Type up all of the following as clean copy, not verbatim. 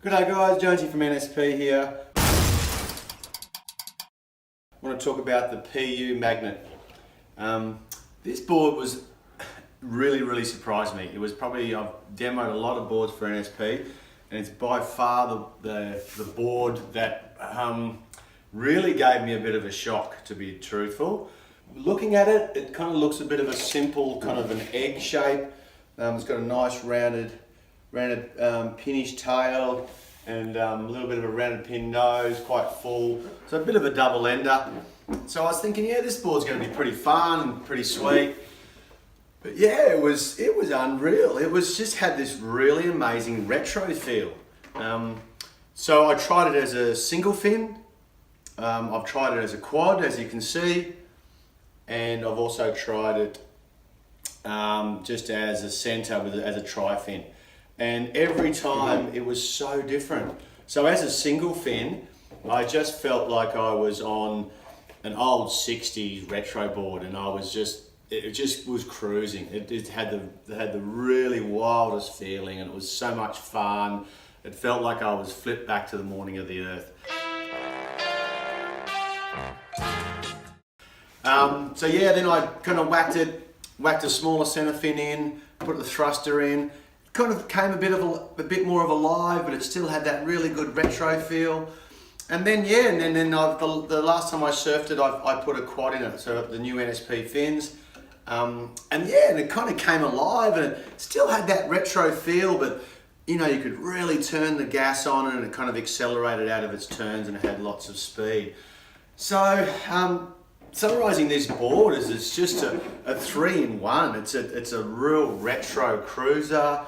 G'day guys, Jonesy from NSP here. I want to talk about the PU Magnet. This board was really surprised me. It was probably, I've demoed a lot of boards for NSP, and it's by far the board that really gave me a bit of a shock, to be truthful. Looking at it, it kind of looks a bit of a simple, kind of an egg shape. It's got a nice rounded pinnish tail and a little bit of a rounded pin nose, quite full. So a bit of a double ender. So I was thinking, yeah, this board's going to be pretty fun and pretty sweet. But yeah, it was unreal. It was just had this really amazing retro feel. So I tried it as a single fin. I've tried it as a quad, as you can see, and I've also tried it just as a center as a tri-fin. And every time it was so different. So as a single fin, I just felt like I was on an old 60s retro board, and it just was cruising. It had the really wildest feeling, and it was so much fun. It felt like I was flipped back to the morning of the earth. So yeah, then I kind of whacked a smaller center fin in, put the thruster in. Kind of came a bit more of a live, but it still had that really good retro feel. And then yeah, and then the last time I surfed it, I put a quad in it, so the new NSP fins. And it kind of came alive, and it still had that retro feel, but you know, you could really turn the gas on, and it kind of accelerated out of its turns, and it had lots of speed. So summarizing this board is it's just a 3-in-1. It's a real retro cruiser.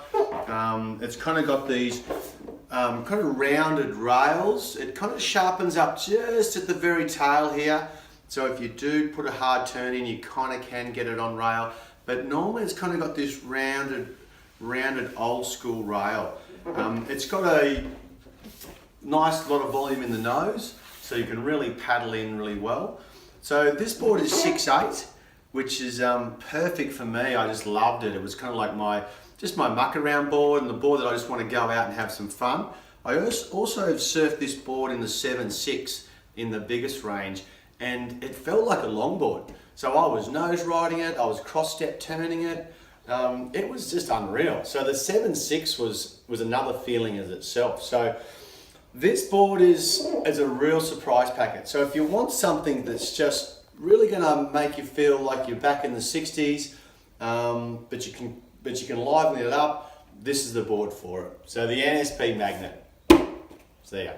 It's kind of got these kind of rounded rails. It kind of sharpens up just at the very tail here. So if you do put a hard turn in, you kind of can get it on rail. But normally it's kind of got this rounded old school rail. It's got a nice lot of volume in the nose, so you can really paddle in really well. So this board is 6'8", which is perfect for me. I just loved it. It was kind of like my muck around board, and the board that I just want to go out and have some fun. I also have surfed this board in the 7.6 in the biggest range, and it felt like a longboard. So I was nose riding it, I was cross step turning it. It was just unreal. So the 7.6 was another feeling as itself. So this board is a real surprise packet. So if you want something that's just really going to make you feel like you're back in the 60s, but you can liven it up, this is the board for it. So the NSP Magnet. See ya.